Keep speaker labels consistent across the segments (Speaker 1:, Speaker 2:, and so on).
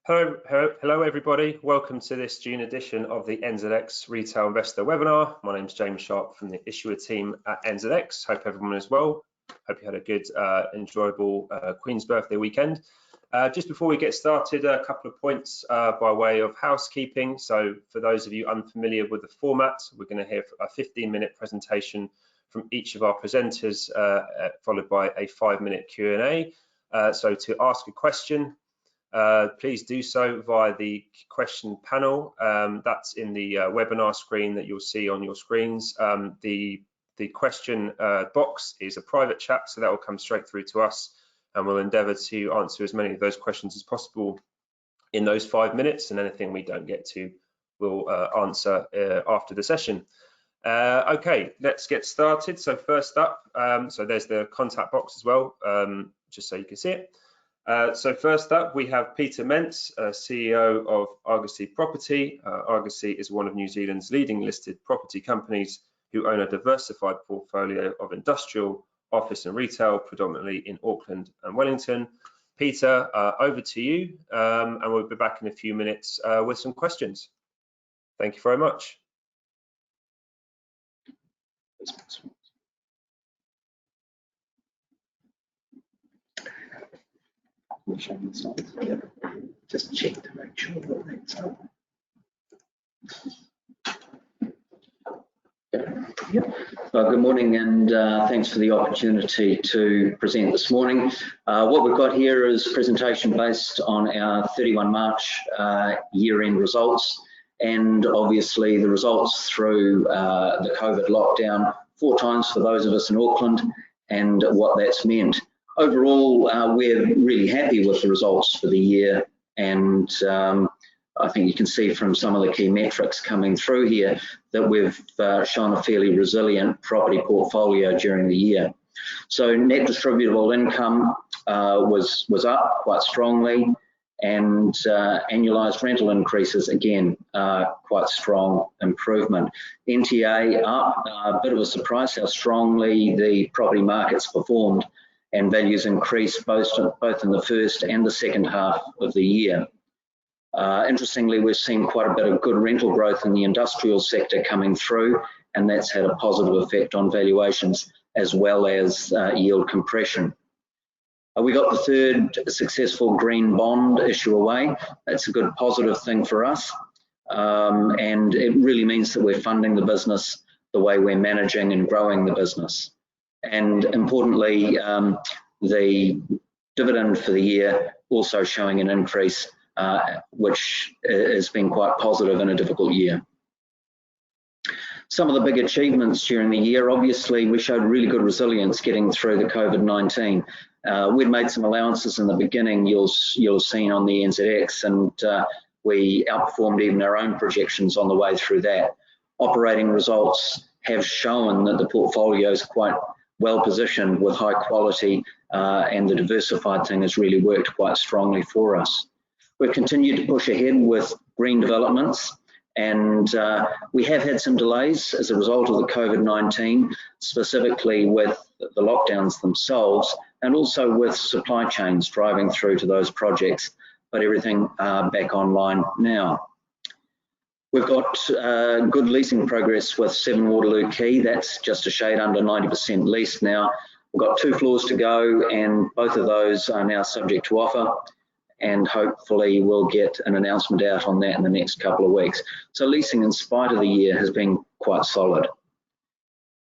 Speaker 1: Hello everybody, welcome to this June edition of the NZX Retail Investor Webinar. My name is James Sharp from the issuer team at NZX. Hope everyone is well. Hope you had a good, enjoyable Queen's birthday weekend. Just before we get started, a couple of points by way of housekeeping. So for those of you unfamiliar with the format, we're going to hear a 15-minute presentation from each of our presenters, followed by a 5-minute Q&A. So to ask a question, please do so via the question panel. That's in the webinar screen that you'll see on your screens. The question box is a private chat, so that will come straight through to us, and we'll endeavour to answer as many of those questions as possible in those 5 minutes, and anything we don't get to, we'll answer after the session. Okay, let's get started. So first up, so there's the contact box as well, just so you can see it. So first up, we have Peter Mentz, CEO of Argosy Property. Argosy is one of New Zealand's leading listed property companies who own a diversified portfolio of industrial, office and retail, predominantly in Auckland and Wellington. Peter, over to you, and we'll be back in a few minutes with some questions. Thank you very much.
Speaker 2: Just check to make sure that that's up. Well, good morning, and thanks for the opportunity to present this morning. What we've got here is a presentation based on our 31 March year-end results, and obviously the results through the COVID lockdown 4 times for those of us in Auckland, and what that's meant. Overall, we're really happy with the results for the year, and I think you can see from some of the key metrics coming through here that we've shown a fairly resilient property portfolio during the year. So net distributable income was up quite strongly, and annualised rental increases, again, quite strong improvement. NTA up, a bit of a surprise how strongly the property markets performed, and values increased both in the first and the second half of the year. Interestingly, we've seen quite a bit of good rental growth in the industrial sector coming through, and that's had a positive effect on valuations as well as yield compression. We got the 3rd successful green bond issue away. That's a good positive thing for us, and it really means that we're funding the business the way we're managing and growing the business. And importantly, the dividend for the year also showing an increase, which has been quite positive in a difficult year. Some of the big achievements during the year, obviously, we showed really good resilience getting through the COVID-19. We'd made some allowances in the beginning, you'll have seen on the NZX, and we outperformed even our own projections on the way through that. Operating results have shown that the portfolio is quite well positioned with high quality, and the diversified thing has really worked quite strongly for us. We've continued to push ahead with green developments, and we have had some delays as a result of the COVID-19, specifically with the lockdowns themselves, and also with supply chains driving through to those projects, but everything back online now. We've got good leasing progress with 7 Waterloo Quay. That's just a shade under 90% leased now. We've got 2 floors to go, and both of those are now subject to offer, and hopefully we'll get an announcement out on that in the next couple of weeks. So leasing, in spite of the year, has been quite solid.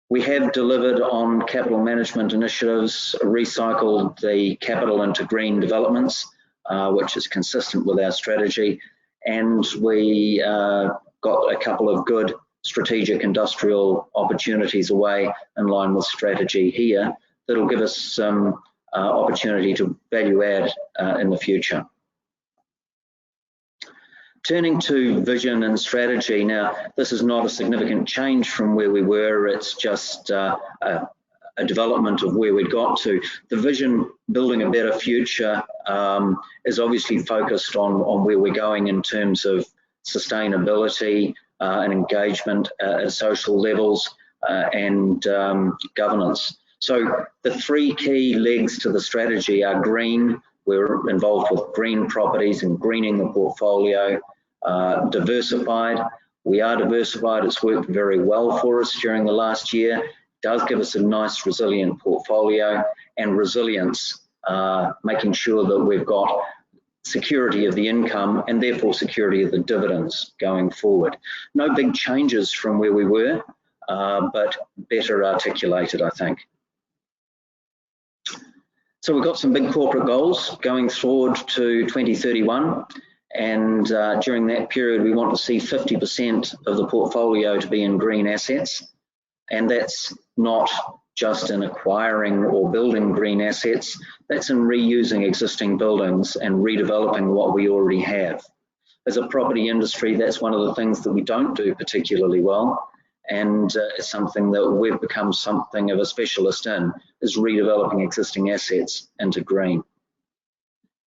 Speaker 2: We have delivered on capital management initiatives, recycled the capital into green developments, which is consistent with our strategy, and we got a couple of good strategic industrial opportunities away in line with strategy here that'll give us some opportunity to value add in the future. Turning to vision and strategy, now this is not a significant change from where we were, it's just a development of where we got to. The vision, building a better future, is obviously focused on where we're going in terms of sustainability and engagement at social levels and governance. So the 3 key legs to the strategy are green, We're involved with green properties and greening the portfolio. Diversified. We are diversified. It's worked very well for us during the last year. It does give us a nice resilient portfolio, and resilience, making sure that we've got security of the income and therefore security of the dividends going forward. No big changes from where we were, but better articulated, I think. So we've got some big corporate goals going forward to 2031, and during that period we want to see 50% of the portfolio to be in green assets, and that's not just in acquiring or building green assets, that's in reusing existing buildings and redeveloping what we already have. As a property industry, that's one of the things that we don't do particularly well, and it's something that we've become something of a specialist in, is redeveloping existing assets into green.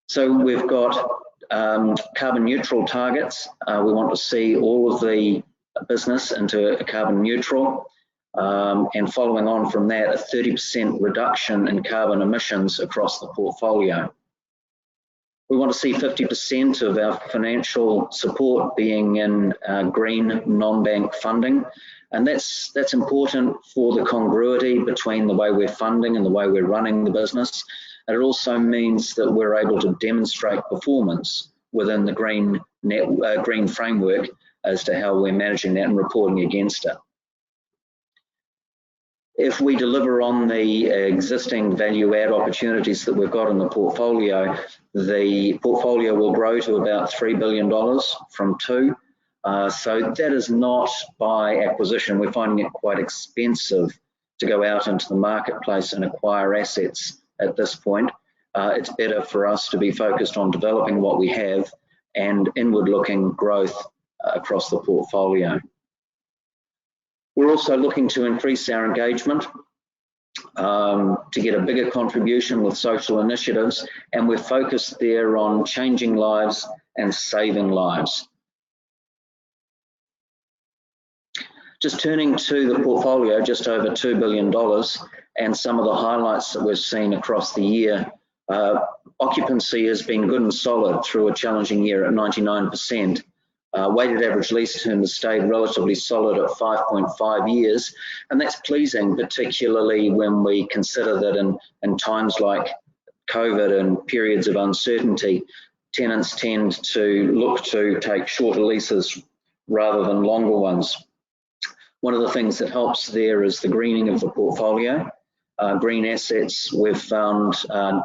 Speaker 2: So we've got carbon neutral targets. We want to see all of the business into a carbon neutral, and following on from that, a 30% reduction in carbon emissions across the portfolio. We want to see 50% of our financial support being in green non-bank funding, and that's important for the congruity between the way we're funding and the way we're running the business. And it also means that we're able to demonstrate performance within the green framework as to how we're managing that and reporting against it. If we deliver on the existing value add opportunities that we've got in the portfolio will grow to about $3 billion from $2 billion. So that is not by acquisition. We're finding it quite expensive to go out into the marketplace and acquire assets at this point. It's better for us to be focused on developing what we have and inward-looking growth across the portfolio. We're also looking to increase our engagement to get a bigger contribution with social initiatives, and we're focused there on changing lives and saving lives. Just turning to the portfolio, just over $2 billion, and some of the highlights that we've seen across the year. Occupancy has been good and solid through a challenging year at 99%. Weighted average lease term has stayed relatively solid at 5.5 years, and that's pleasing, particularly when we consider that in times like COVID and periods of uncertainty, tenants tend to look to take shorter leases rather than longer ones. One of the things that helps there is the greening of the portfolio. Green assets we've found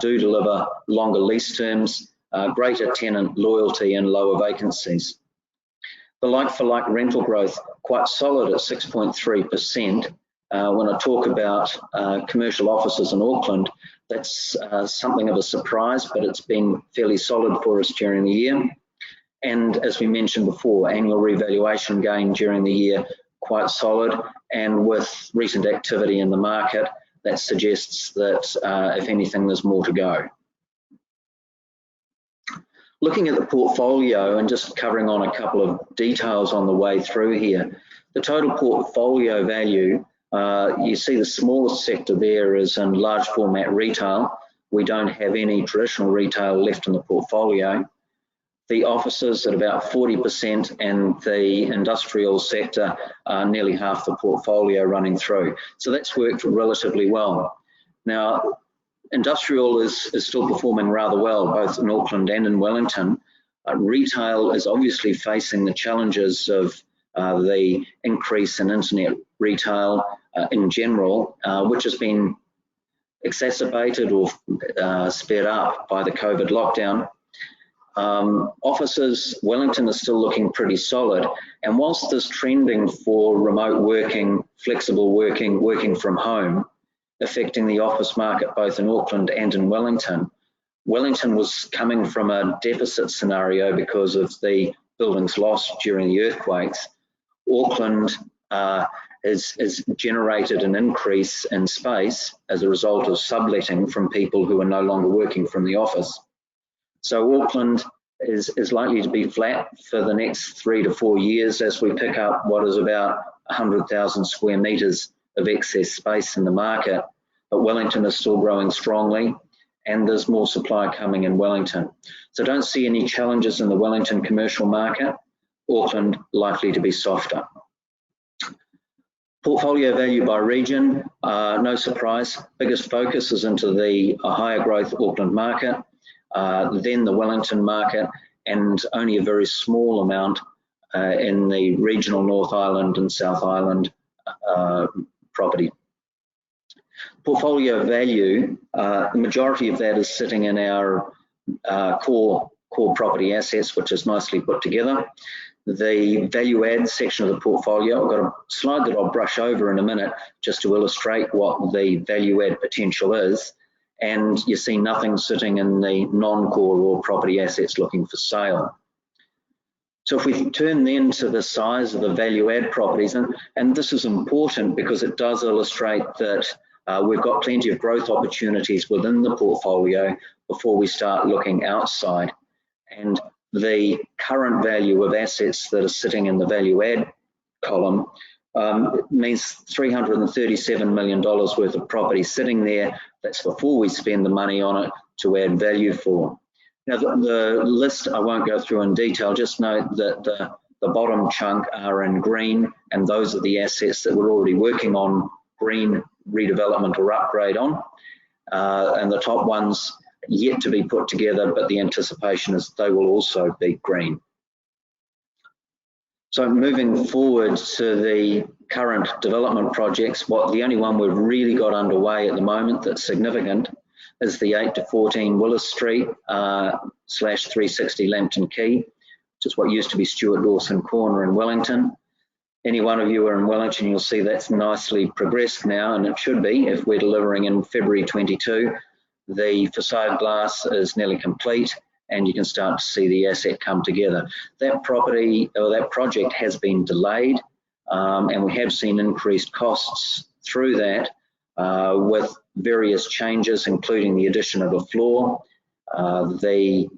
Speaker 2: do deliver longer lease terms, greater tenant loyalty and lower vacancies. The like-for-like rental growth, quite solid at 6.3%. When I talk about commercial offices in Auckland, that's something of a surprise, but it's been fairly solid for us during the year. And as we mentioned before, annual revaluation gain during the year, quite solid, and with recent activity in the market, that suggests that if anything, there's more to go. Looking at the portfolio and just covering on a couple of details on the way through here, the total portfolio value, you see the smallest sector there is in large format retail. We don't have any traditional retail left in the portfolio. The offices at about 40% and the industrial sector are nearly half the portfolio running through. So that's worked relatively well. Now, industrial is still performing rather well, both in Auckland and in Wellington. Retail is obviously facing the challenges of the increase in internet retail in general, which has been exacerbated or sped up by the COVID lockdown. Offices, Wellington is still looking pretty solid, and whilst there's trending for remote working, flexible working, working from home, affecting the office market both in Auckland and in Wellington. Wellington was coming from a deficit scenario because of the buildings lost during the earthquakes. Auckland has generated an increase in space as a result of subletting from people who are no longer working from the office. So Auckland is likely to be flat for the next 3 to 4 years as we pick up what is about 100,000 square metres of excess space in the market, but Wellington is still growing strongly, and there's more supply coming in Wellington. So don't see any challenges in the Wellington commercial market. Auckland likely to be softer. Portfolio value by region, no surprise. Biggest focus is into the higher growth Auckland market, then the Wellington market, and only a very small amount in the regional North Island and South Island property. Portfolio value, the majority of that is sitting in our core property assets, which is nicely put together. The value add section of the portfolio, I've got a slide that I'll brush over in a minute just to illustrate what the value add potential is. And you see nothing sitting in the non-core or property assets looking for sale. So if we turn then to the size of the value add properties, and this is important because it does illustrate that we've got plenty of growth opportunities within the portfolio before we start looking outside. And the current value of assets that are sitting in the value add column means $337 million worth of property sitting there. That's before we spend the money on it to add value for. Now the list I won't go through in detail, just note that the bottom chunk are in green, and those are the assets that we're already working on green redevelopment or upgrade on, and the top ones yet to be put together, but the anticipation is they will also be green. So moving forward to the current development projects, the only one we've really got underway at the moment that's significant is the 8 to 14 Willis Street /360 Lambton Quay, which is what used to be Stuart Dawson Corner in Wellington. Any one of you are in Wellington, you'll see that's nicely progressed now, and it should be if we're delivering in February 22. The facade glass is nearly complete, and you can start to see the asset come together. That property or that project has been delayed, and we have seen increased costs through that with various changes, including the addition of a floor, the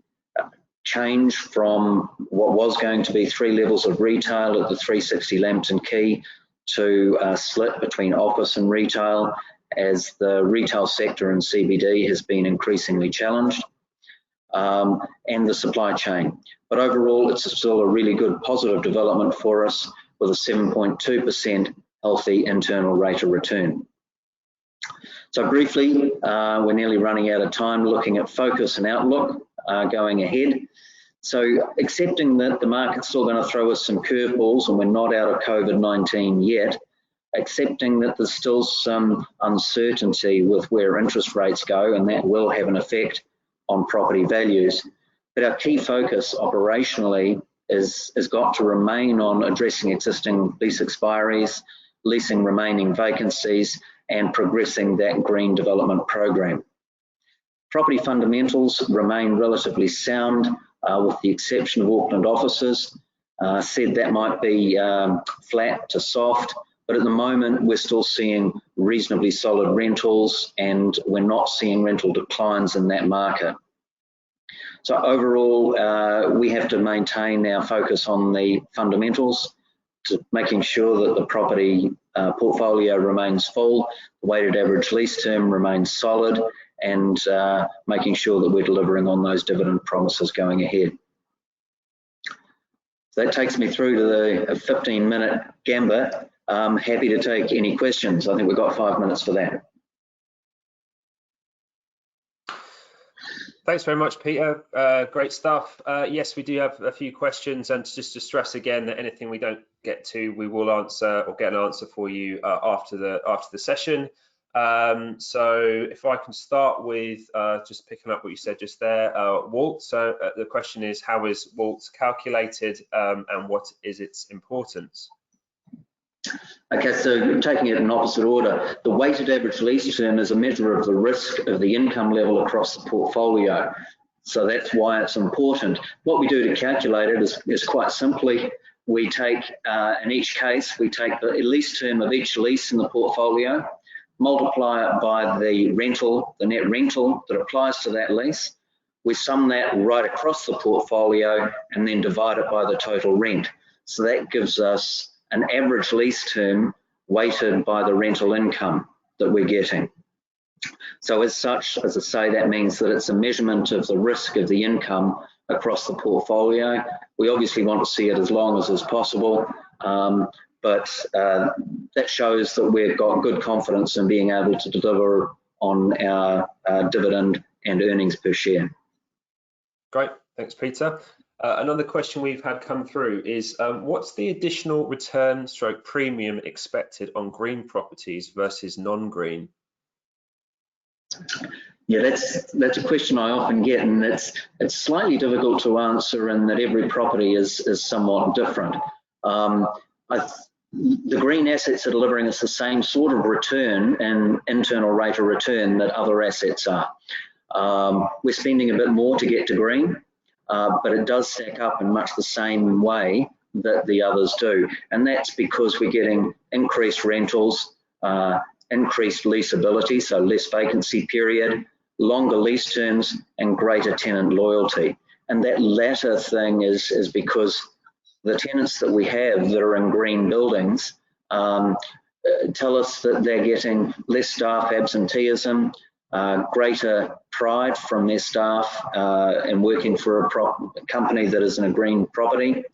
Speaker 2: change from what was going to be 3 levels of retail at the 360 Lambton Quay to a split between office and retail, as the retail sector in CBD has been increasingly challenged, and the supply chain. But overall, it's still a really good positive development for us with a 7.2% healthy internal rate of return. So briefly, we're nearly running out of time looking at focus and outlook going ahead. So accepting that the market's still going to throw us some curveballs and we're not out of COVID-19 yet, accepting that there's still some uncertainty with where interest rates go, and that will have an effect on property values. But our key focus operationally is got to remain on addressing existing lease expiries, leasing remaining vacancies, and progressing that green development program. Property fundamentals remain relatively sound, with the exception of Auckland offices. Said that might be flat to soft, but at the moment we're still seeing reasonably solid rentals, and we're not seeing rental declines in that market. So overall, we have to maintain our focus on the fundamentals, to making sure that the property portfolio remains full, the weighted average lease term remains solid, and making sure that we're delivering on those dividend promises going ahead. So that takes me through to the 15-minute gambit. I'm happy to take any questions. I think we've got 5 minutes for that.
Speaker 1: Thanks very much, Peter. Great stuff. Yes, we do have a few questions, and just to stress again that anything we don't get to, we will answer or get an answer for you after the session. So if I can start with just picking up what you said just there, WALT. So the question is, how is WALT calculated, and what is its importance?
Speaker 2: Okay, so taking it in opposite order, the weighted average lease term is a measure of the risk of the income level across the portfolio. So that's why it's important. What we do to calculate it is quite simply, we take, in each case, we take the lease term of each lease in the portfolio, multiply it by the rental, the net rental that applies to that lease. We sum that right across the portfolio and then divide it by the total rent. So that gives us an average lease term weighted by the rental income that we're getting. So as such, as I say, that means that it's a measurement of the risk of the income across the portfolio. We obviously want to see it as long as is possible, but that shows that we've got good confidence in being able to deliver on our dividend and earnings per share.
Speaker 1: Great, thanks, Peter. Another question we've had come through is, what's the additional return / premium expected on green properties versus non-green?
Speaker 2: Yeah, that's a question I often get, and it's slightly difficult to answer in that every property is somewhat different. The green assets are delivering us the same sort of return and internal rate of return that other assets are. We're spending a bit more to get to green, but it does stack up in much the same way that the others do. And that's because we're getting increased rentals, increased leasability, so less vacancy period, longer lease terms, and greater tenant loyalty. And that latter thing is because the tenants that we have that are in green buildings tell us that they're getting less staff absenteeism, greater pride from their staff in working for a company that is in a green property,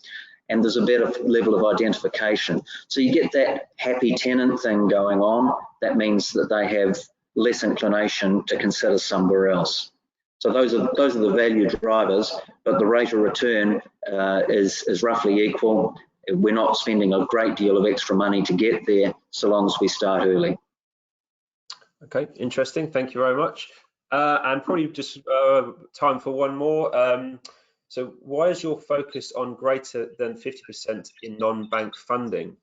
Speaker 2: and there's a better level of identification. So you get that happy tenant thing going on. That means that they have less inclination to consider somewhere else. So those are the value drivers, but the rate of return is roughly equal. We're not spending a great deal of extra money to get there, so long as we start early.
Speaker 1: Okay, interesting. Thank you very much. And probably just time for one more. So why is your focus on greater than 50% in non-bank funding?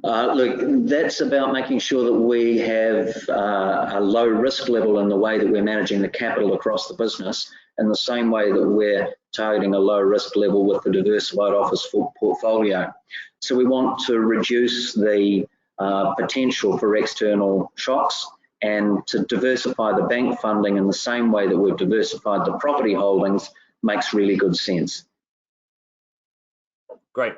Speaker 2: Look, that's about making sure that we have a low risk level in the way that we're managing the capital across the business, in the same way that we're targeting a low risk level with the diversified office portfolio. So we want to reduce the potential for external shocks, and to diversify the bank funding in the same way that we've diversified the property holdings makes really good sense. Great.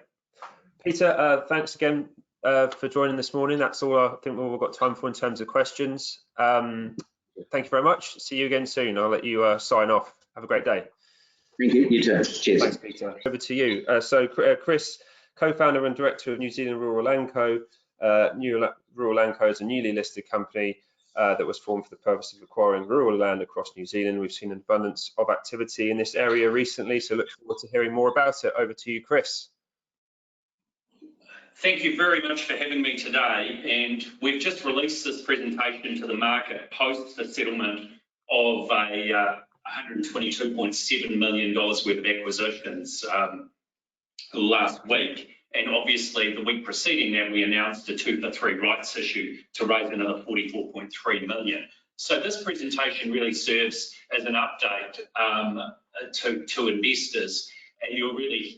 Speaker 1: Peter, thanks again for joining this morning. That's all I think we've got time for in terms of questions. Thank you very much. See you again soon. I'll let you sign off. Have a great day.
Speaker 2: Thank you. You too. Cheers.
Speaker 1: Thanks, Peter. Over to you. So Chris, co-founder and director of New Zealand Rural Land Co. Rural Land Co is a newly listed company that was formed for the purpose of acquiring rural land across New Zealand. We've seen an abundance of activity in this area recently, so look forward to hearing more about it. Over to you, Chris.
Speaker 3: Thank you very much for having me today, and we've just released this presentation to the market post the settlement of a $122.7 million worth of acquisitions last week. And obviously the week preceding that, we announced a 2-for-3 rights issue to raise another $44.3 million. So this presentation really serves as an update to investors, and you're really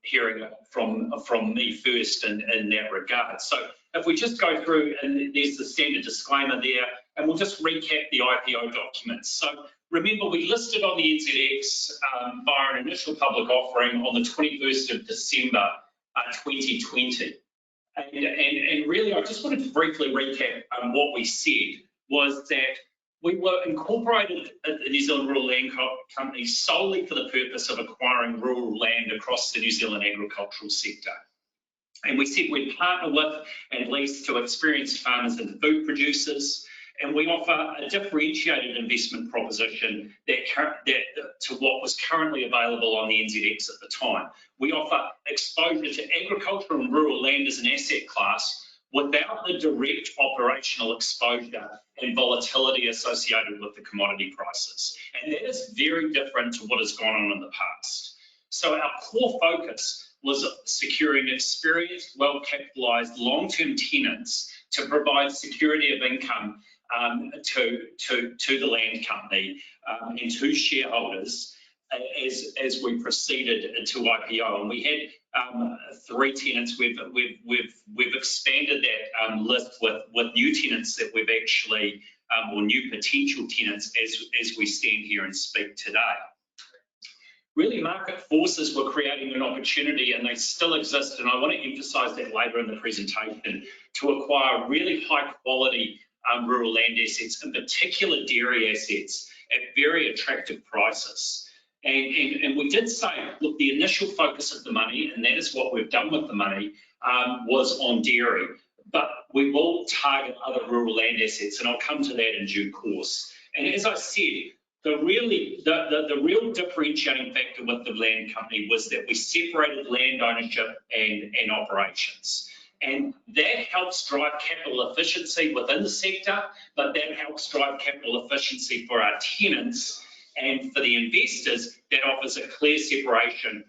Speaker 3: hearing from me first in that regard. So if we just go through, and there's the standard disclaimer there, and we'll just recap the IPO documents. So remember, we listed on the NZX via an initial public offering on the 21st of December 2020. And really, I just wanted to briefly recap what we said was that we were incorporated at the New Zealand Rural Land Company solely for the purpose of acquiring rural land across the New Zealand agricultural sector. And we said we'd partner with and lease to experienced farmers and food producers, and we offer a differentiated investment proposition to what was currently available on the NZX at the time. We offer exposure to agriculture and rural land as an asset class without the direct operational exposure and volatility associated with the commodity prices. And that is very different to what has gone on in the past. So our core focus was securing experienced, well-capitalised, long-term tenants to provide security of income to the land company and to shareholders as we proceeded to IPO. And we had 3 tenants. We've expanded that list with new tenants that we've actually, or new potential tenants as we stand here and speak today. Really, market forces were creating an opportunity, and they still exist, and I want to emphasise that later in the presentation, to acquire really high quality rural land assets, in particular dairy assets, at very attractive prices. And we did say, look, the initial focus of the money, and that is what we've done with the money, was on dairy. But we will target other rural land assets, and I'll come to that in due course. And as I said, the real differentiating factor with the land company was that we separated land ownership and operations. And that helps drive capital efficiency within the sector, but that helps drive capital efficiency for our tenants. And for the investors, that offers a clear separation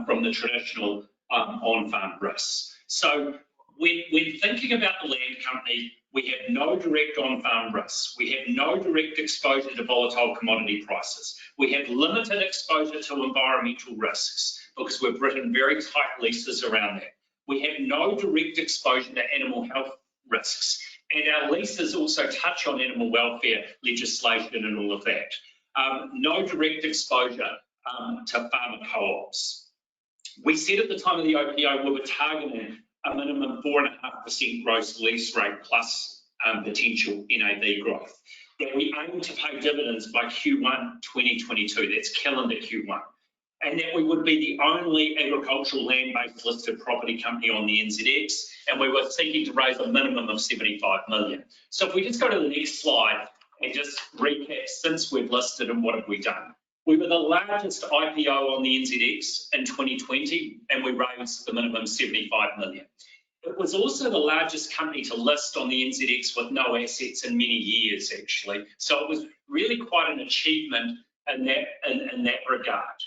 Speaker 3: from the traditional on-farm risks. So when thinking about the land company, we have no direct on-farm risks. We have no direct exposure to volatile commodity prices. We have limited exposure to environmental risks because we've written very tight leases around that. We have no direct exposure to animal health risks. And our leases also touch on animal welfare legislation and all of that. No direct exposure to farmer co-ops. We said at the time of the OPO we were targeting a minimum 4.5% gross lease rate plus potential NAV growth. That we aim to pay dividends by Q1 2022, that's calendar Q1. And that we would be the only agricultural land-based listed property company on the NZX, and we were seeking to raise a minimum of 75 million. So if we just go to the next slide and just recap since we've listed and what have we done. We were the largest IPO on the NZX in 2020, and we raised the minimum 75 million. It was also the largest company to list on the NZX with no assets in many years, actually. So it was really quite an achievement in that regard.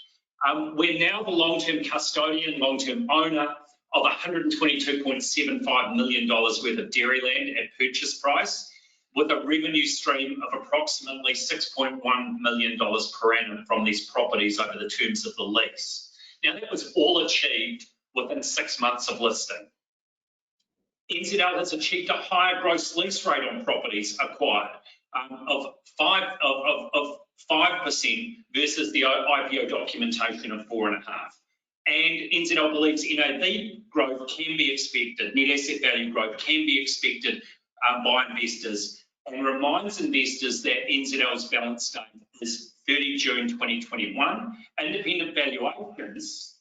Speaker 3: We're now the long-term custodian, long-term owner of $122.75 million worth of dairy land at purchase price, with a revenue stream of approximately $6.1 million per annum from these properties over the terms of the lease. Now, that was all achieved within 6 months of listing. NZL has achieved a higher gross lease rate on properties acquired of 5% versus the IPO documentation of 4.5%. And NZL believes NAV growth can be expected, net asset value growth can be expected by investors, and reminds investors that NZL's balance date is 30 June 2021. Independent valuations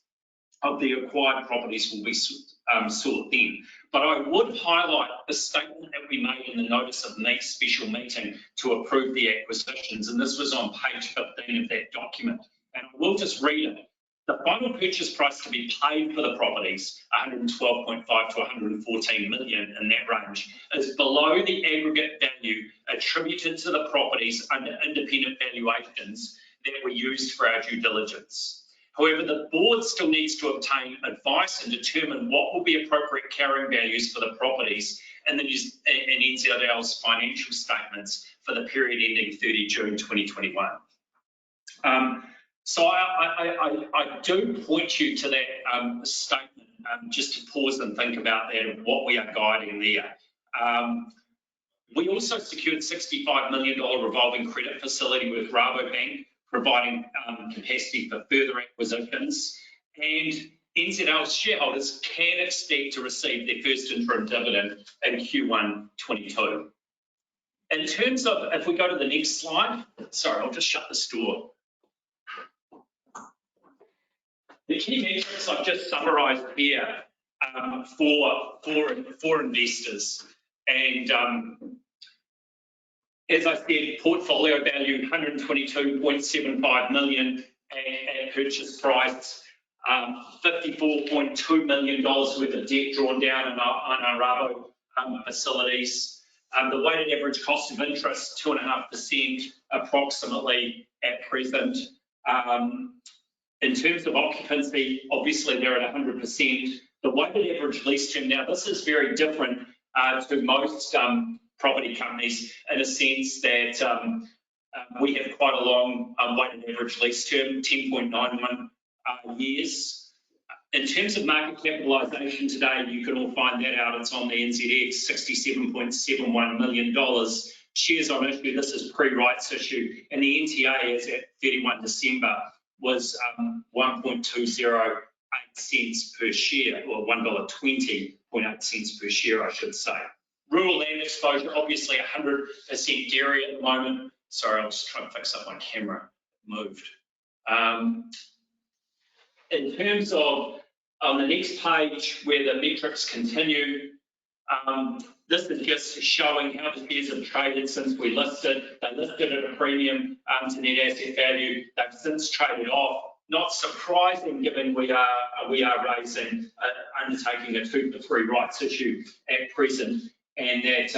Speaker 3: of the acquired properties will be sought then. But I would highlight the statement that we made in the notice of special meeting to approve the acquisitions, and this was on page 15 of that document. And I will just read it. The final purchase price to be paid for the properties, 112.5 to 114 million in that range, is below the aggregate value attributed to the properties under independent valuations that were used for our due diligence. However, the board still needs to obtain advice and determine what will be appropriate carrying values for the properties in NZL's financial statements for the period ending 30 June 2021. So I do point you to that statement just to pause and think about that and what we are guiding there. We also secured $65 million revolving credit facility with Rabobank, providing capacity for further acquisitions. And NZL's shareholders can expect to receive their first interim dividend in Q1 22. In terms of, if we go to the next slide, sorry, I'll just shut this door. The key metrics I've just summarised here for investors, and as I said, portfolio value 122.75 million at purchase price, $54.2 million worth of debt drawn down on our Rabo facilities. The weighted average cost of interest 2.5% approximately at present. In terms of occupancy, obviously they're at 100%. The weighted average lease term, now this is very different to most property companies in a sense that we have quite a long weighted average lease term, 10.91 years. In terms of market capitalisation today, you can all find that out. It's on the NZX, $67.71 million. Shares on issue, this is pre-rights issue, and the NTA as at 31 December was 1.208 cents per share, or $1.20.8 per share, I should say. Rural land exposure, obviously 100% dairy at the moment. Sorry, I'll just try and fix up my camera. It moved. In terms of on the next page where the metrics continue, this is just showing how the shares have traded since we listed. They listed at a premium to net asset value. They've since traded off. Not surprising, given we are raising, undertaking a 2-for-3 rights issue at present, and that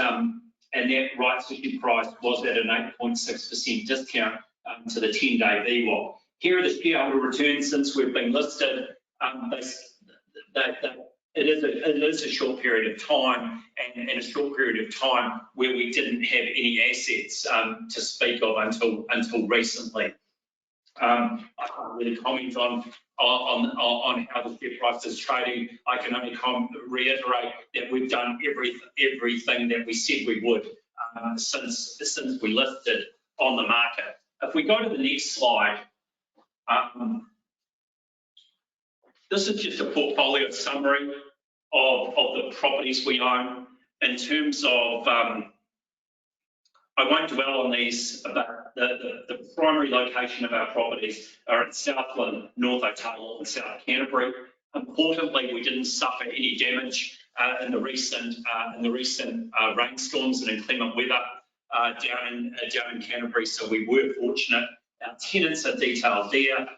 Speaker 3: rights issue price was at an 8.6% discount to the 10-day VWAP. Here are the shareholder returns since we've been listed. It is a short period of time, and a short period of time where we didn't have any assets to speak of until recently. I can't really comment on how the share price is trading. I can only reiterate that we've done everything that we said we would since we listed on the market. If we go to the next slide, this is just a portfolio summary of the properties we own. In terms of, I won't dwell on these, but the primary location of our properties are at Southland, North Otago and South Canterbury. Importantly, we didn't suffer any damage in the recent rainstorms and inclement weather down in Canterbury, so we were fortunate. Our tenants are detailed there.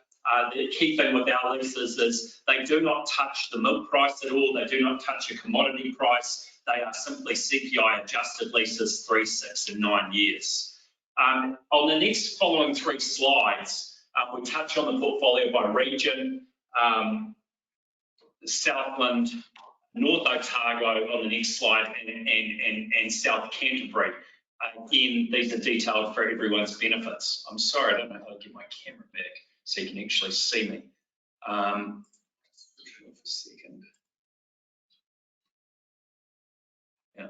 Speaker 3: The key thing with our leases is they do not touch the milk price at all. They do not touch a commodity price. They are simply CPI adjusted leases, 3, 6 and 9 years. On the next following 3 slides, we touch on the portfolio by region. Southland, North Otago on the next slide, and South Canterbury. Again, these are detailed for everyone's benefits. I'm sorry, I don't know how to get my camera back so you can actually see me. For a second. Yeah.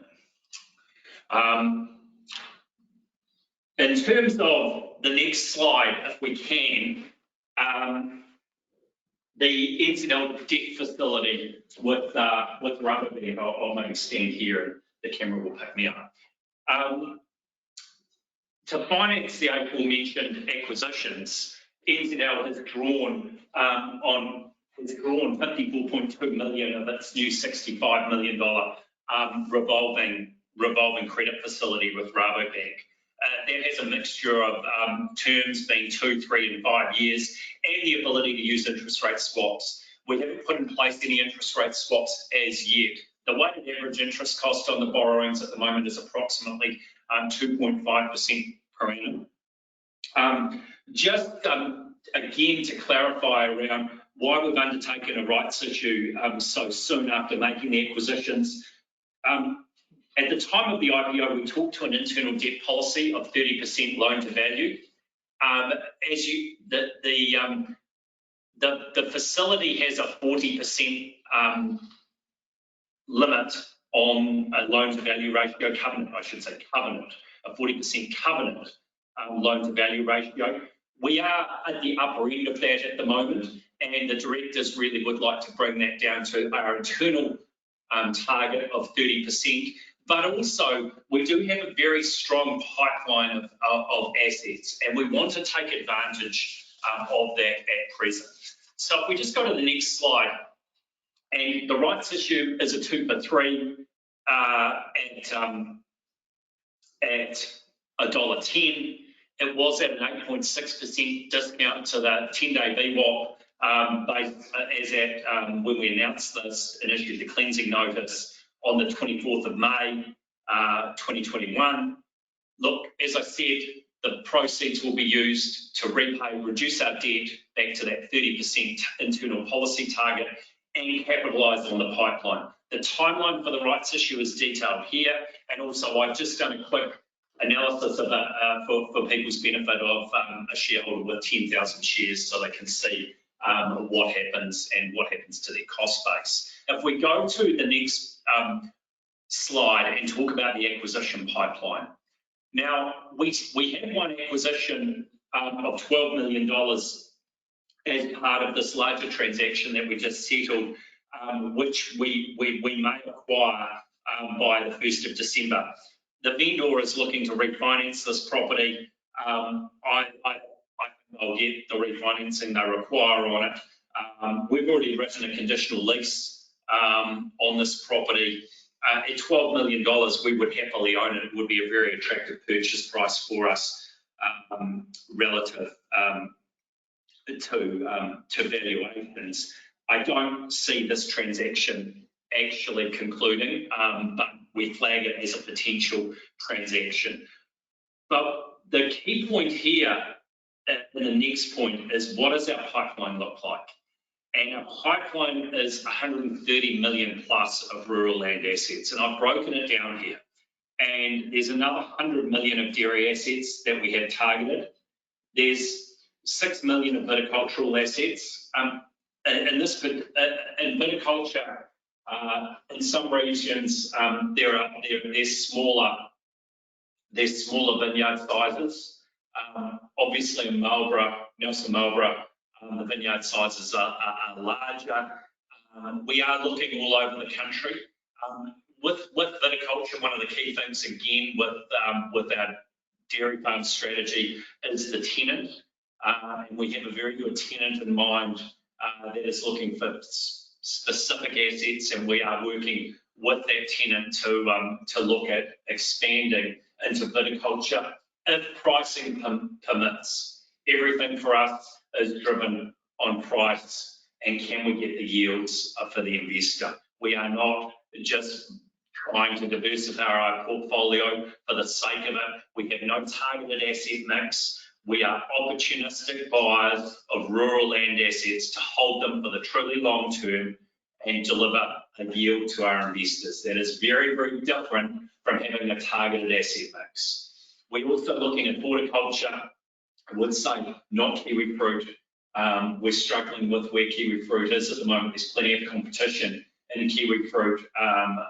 Speaker 3: In terms of the next slide, if we can, the NZL debt facility with Rabobank, I'll maybe stand here and the camera will pick me up. To finance the aforementioned acquisitions, NZL has drawn 54.2 million of its new $65 million revolving credit facility with Rabobank. That has a mixture of terms being 2, 3 and 5 years, and the ability to use interest rate swaps. We haven't put in place any interest rate swaps as yet. The weighted average interest cost on the borrowings at the moment is approximately 2.5% per annum. Again, to clarify around why we've undertaken a rights issue so soon after making the acquisitions. At the time of the IPO, we talked to an internal debt policy of 30% loan to value. The facility has a 40% limit on a loan to value ratio covenant, I should say covenant, a 40% covenant loan to value ratio. We are at the upper end of that at the moment, and the directors really would like to bring that down to our internal target of 30%. But also, we do have a very strong pipeline of assets, and we want to take advantage of that at present. So if we just go to the next slide, and the rights issue is a 2-for-3 at $1.10. It was at an 8.6% discount to the 10-day VWAP as at when we announced this and issued the cleansing notice on the 24th of May, 2021. Look, as I said, the proceeds will be used to reduce our debt back to that 30% internal policy target and capitalise on the pipeline. The timeline for the rights issue is detailed here, and also I've just done a quick analysis of it for people's benefit of a shareholder with 10,000 shares so they can see what happens and what happens to their cost base. If we go to the next slide and talk about the acquisition pipeline. Now, we had one acquisition of $12 million as part of this larger transaction that we just settled, which we may acquire by the 1st of December. The vendor is looking to refinance this property. I think they'll get the refinancing they require on it. We've already written a conditional lease on this property. At $12 million, we would happily own it. It would be a very attractive purchase price for us relative to valuations. I don't see this transaction actually concluding, but we flag it as a potential transaction. But the key point here, in the next point, is what does our pipeline look like? And our pipeline is 130 million plus of rural land assets, and I've broken it down here. And there's another 100 million of dairy assets that we have targeted. There's 6 million of viticultural assets. In viticulture, in some regions, there's smaller vineyard sizes. Obviously in Nelson Marlborough, the vineyard sizes are larger. We are looking all over the country. With viticulture, one of the key things again with our dairy farm strategy is the tenant. And we have a very good tenant in mind that is looking for specific assets, and we are working with that tenant to look at expanding into viticulture if pricing permits. Everything for us is driven on price and can we get the yields for the investor. We are not just trying to diversify our portfolio for the sake of it. We have no targeted asset mix. We are opportunistic buyers of rural land assets to hold them for the truly long term and deliver a yield to our investors. That is very, very different from having a targeted asset mix. We're also looking at horticulture. I would say not kiwi fruit. We're struggling with where kiwi fruit is at the moment. There's plenty of competition in kiwi fruit and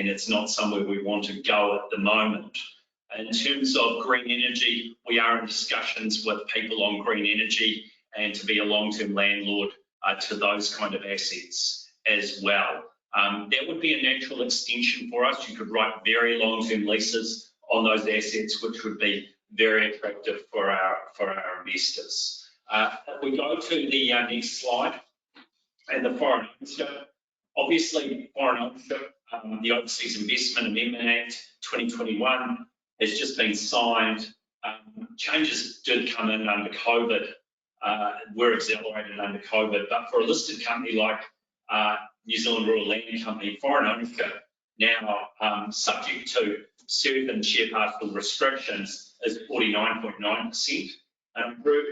Speaker 3: it's not somewhere we want to go at the moment. In terms of green energy, we are in discussions with people on green energy and to be a long-term landlord to those kind of assets as well. That would be a natural extension for us. You could write very long-term leases on those assets, which would be very attractive for our investors. If we go to the next slide, and the foreign ownership. Obviously, foreign ownership, the Overseas Investment Amendment Act 2021 has just been signed. Changes did come in under COVID, were accelerated under COVID, but for a listed company like New Zealand Rural Land Company, foreign ownership now subject to certain share parcel restrictions is 49.9%.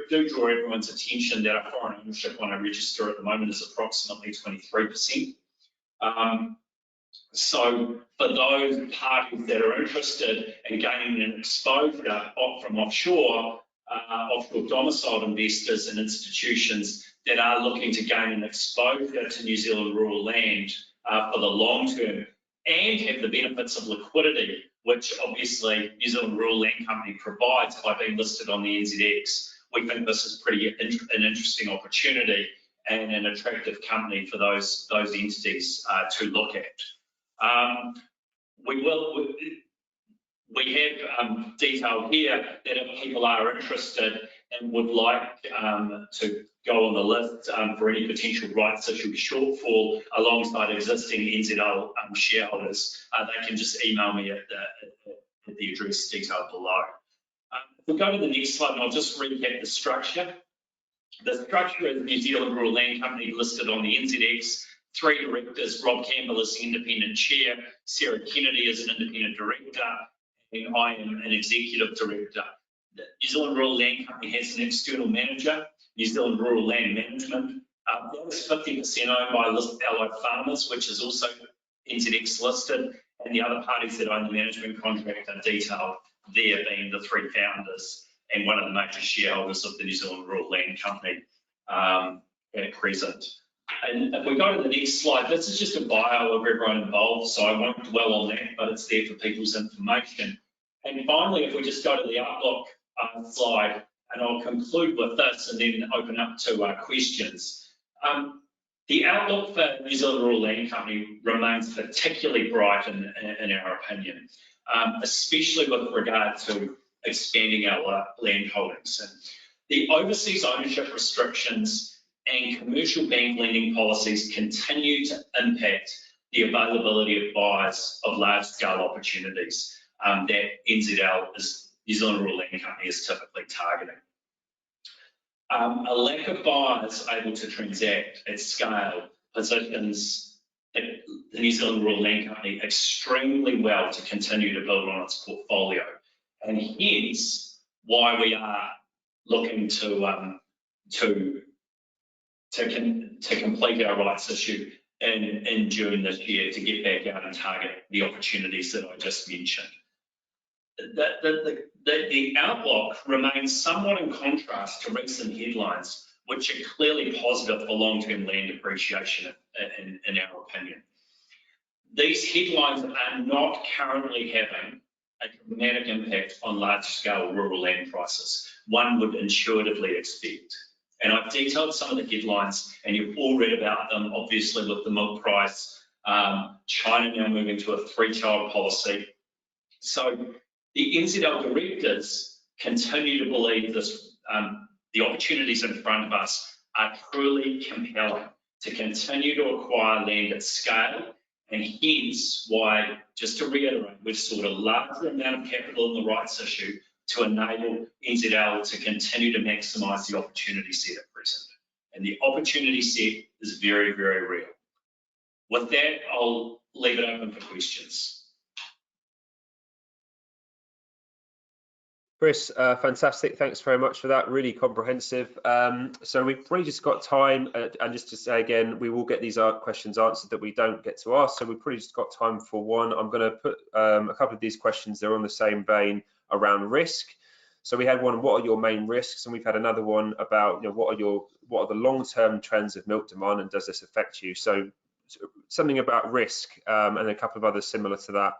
Speaker 3: Do draw everyone's attention that our foreign ownership on our register at the moment is approximately 23%. So for those parties that are interested in gaining an exposure from offshore domiciled investors and institutions that are looking to gain an exposure to New Zealand rural land for the long term and have the benefits of liquidity, which obviously New Zealand Rural Land Company provides by being listed on the NZX, we think this is an interesting opportunity and an attractive company for those entities to look at. We have detailed here that if people are interested and would like to go on the list for any potential rights issue shortfall alongside existing NZL shareholders, they can just email me at the address detailed below. If we go to the next slide, and I'll just recap the structure. The structure is New Zealand Rural Land Company listed on the NZX. 3 directors, Rob Campbell is the independent chair, Sarah Kennedy is an independent director, and I am an executive director. The New Zealand Rural Land Company has an external manager, New Zealand Rural Land Management. That is 50% owned by Allied Farmers, which is also NZX listed, and the other parties that own the management contract are detailed there, being the 3 founders and one of the major shareholders of the New Zealand Rural Land Company at present. And if we go to the next slide, this is just a bio of everyone involved, so I won't dwell on that, but it's there for people's information. And finally, if we just go to the outlook slide, and I'll conclude with this and then open up to questions. The outlook for New Zealand Rural Land Company remains particularly bright in our opinion, especially with regard to expanding our land holdings. And the overseas ownership restrictions and commercial bank lending policies continue to impact the availability of buyers of large-scale opportunities that NZL, New Zealand Rural Land Company, is typically targeting. A lack of buyers able to transact at scale positions the New Zealand Rural Land Company extremely well to continue to build on its portfolio, and hence why we are looking to complete our rights issue in June this year to get back out and target the opportunities that I just mentioned. The outlook remains somewhat in contrast to recent headlines, which are clearly positive for long-term land appreciation in our opinion. These headlines are not currently having a dramatic impact on large-scale rural land prices, one would intuitively expect. And I've detailed some of the headlines, and you've all read about them, obviously, with the milk price, China now moving to a 3-child policy. So the NZL directors continue to believe this, the opportunities in front of us are truly compelling to continue to acquire land at scale, and hence why, just to reiterate, we've sought a larger amount of capital in the rights issue to enable NZL to continue to maximise the opportunity set at present. And the opportunity set is very, very real. With that, I'll leave it open for questions.
Speaker 1: Chris, fantastic. Thanks very much for that. Really comprehensive. So we've probably just got time, and just to say again, we will get these questions answered that we don't get to ask. So we've probably just got time for one. I'm going to put a couple of these questions. They're on the same vein around risk. So we had one, what are your main risks? And we've had another one about, what are the long-term trends of milk demand, and does this affect you? So something about risk, and a couple of others similar to that.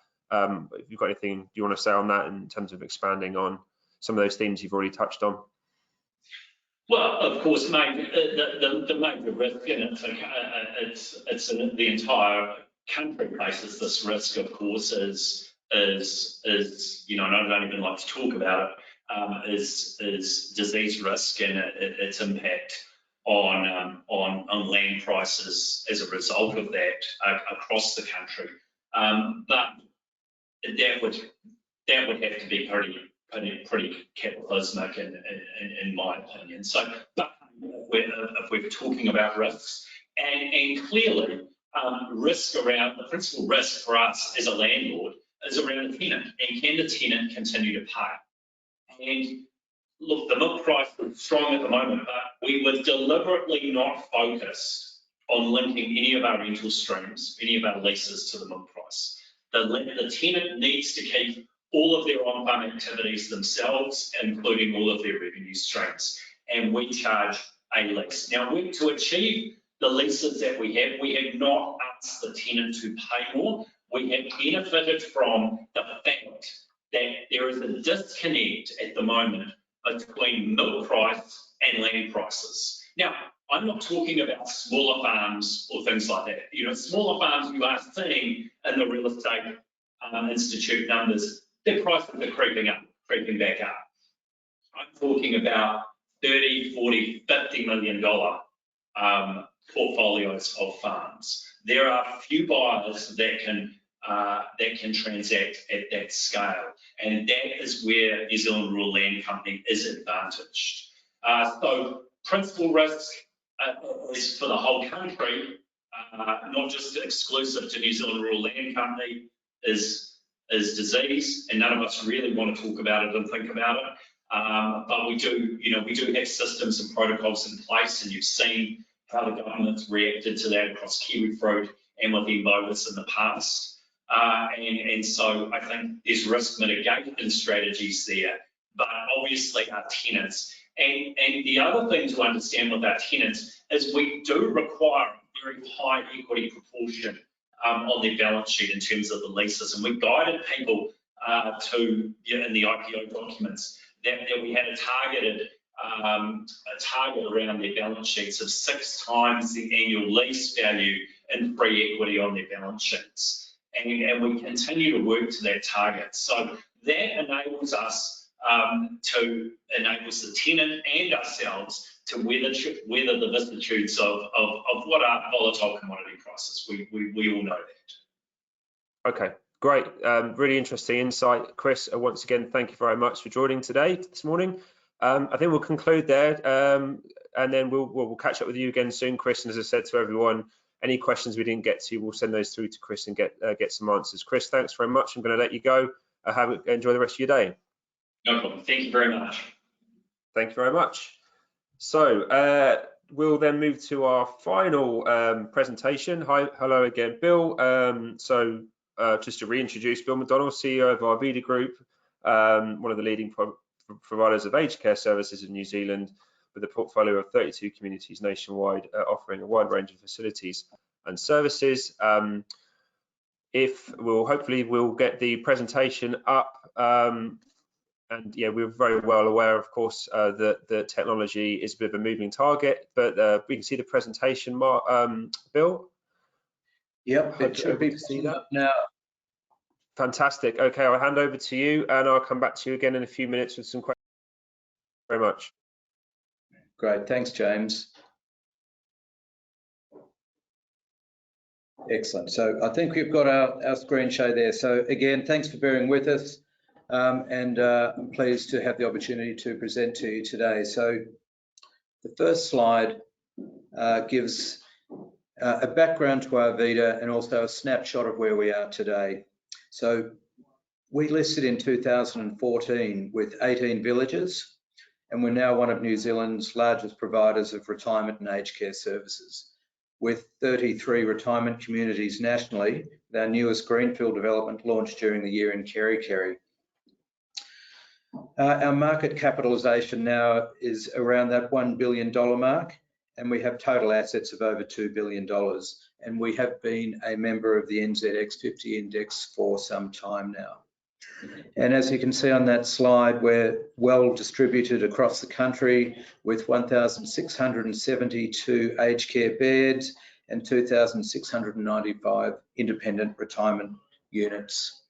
Speaker 1: If you've got anything you want to say on that in terms of expanding on some of those themes you've already touched on?
Speaker 3: Well, of course, mate, the major risk, and it's in the entire country faces this risk, of course, is and I don't even like to talk about it, is disease risk and its impact on land prices as a result of that across the country. But that would have to be pretty cataclysmic in my opinion. So, but if we're talking about risks, and clearly risk around, the principal risk for us as a landlord is around the tenant, and can the tenant continue to pay? And look, the milk price is strong at the moment, but we were deliberately not focused on linking any of our rental streams, any of our leases to the milk price. The tenant needs to keep all of their on-farm activities themselves, including all of their revenue streams, and we charge a lease. Now, to achieve the leases that we have not asked the tenant to pay more. We have benefited from the fact that there is a disconnect at the moment between milk price and land prices. Now, I'm not talking about smaller farms or things like that. Smaller farms you are seeing in the real estate institute numbers, their prices are creeping back up. I'm talking about $30, $40, $50 million portfolios of farms. There are few buyers that can transact at that scale, and that is where New Zealand Rural Land Company is advantaged. So principal risk is for the whole country, not just exclusive to New Zealand Rural Land Company, is disease, and none of us really want to talk about it and think about it. But we do have systems and protocols in place, and you've seen how the government's reacted to that across kiwi fruit and with embovis in the past. And so I think there's risk mitigation strategies there, but obviously our tenants. And the other thing to understand with our tenants is we do require a very high equity proportion on their balance sheet in terms of the leases, and we guided people in the IPO documents that we had a targeted a target around their balance sheets of 6 times the annual lease value in free equity on their balance sheets. And we continue to work to that target. So that enables us enables the tenant and ourselves to weather the vicissitudes of what are volatile commodity prices. We all know that.
Speaker 1: Okay, great. Really interesting insight, Chris. Once again, thank you very much for joining this morning. I think we'll conclude there, and then we'll catch up with you again soon, Chris. And as I said to everyone, any questions we didn't get to, we'll send those through to Chris and get some answers. Chris, thanks very much. I'm going to let you go. Enjoy the rest of your day.
Speaker 3: No problem. Thank you very much.
Speaker 1: Thank you very much. So we'll then move to our final presentation. Hello again, Bill. Just to reintroduce, Bill McDonald, CEO of ARVIDA Group, one of the leading providers of aged care services in New Zealand, with a portfolio of 32 communities nationwide, offering a wide range of facilities and services. Hopefully we'll get the presentation up, and yeah, we're very well aware, of course, that the technology is a bit of a moving target, but we can see the presentation, Bill.
Speaker 4: Yep, it should be seen up now.
Speaker 1: Fantastic. Okay, I'll hand over to you, and I'll come back to you again in a few minutes with some questions. Thank you very much.
Speaker 4: Great, thanks, James. Excellent. So I think we've got our screen show there. So again, thanks for bearing with us, and I'm pleased to have the opportunity to present to you today. So the first slide gives a background to ARVIDA and also a snapshot of where we are today. So we listed in 2014 with 18 villages, and we're now one of New Zealand's largest providers of retirement and aged care services, with 33 retirement communities nationally, with our newest greenfield development launched during the year in KERIKERI. Our market capitalisation now is around that $1 billion mark, and we have total assets of over $2 billion. And we have been a member of the NZX 50 index for some time now. And as you can see on that slide, we're well distributed across the country with 1,672 aged care beds and 2,695 independent retirement units.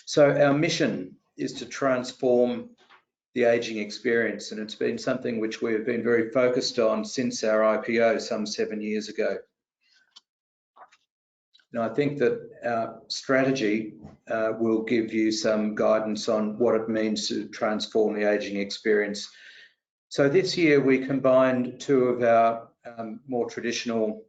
Speaker 4: So our mission is to transform the ageing experience, and it's been something which we've been very focused on since our IPO some 7 years ago. Now, I think that our strategy will give you some guidance on what it means to transform the ageing experience. So this year we combined two of our more traditional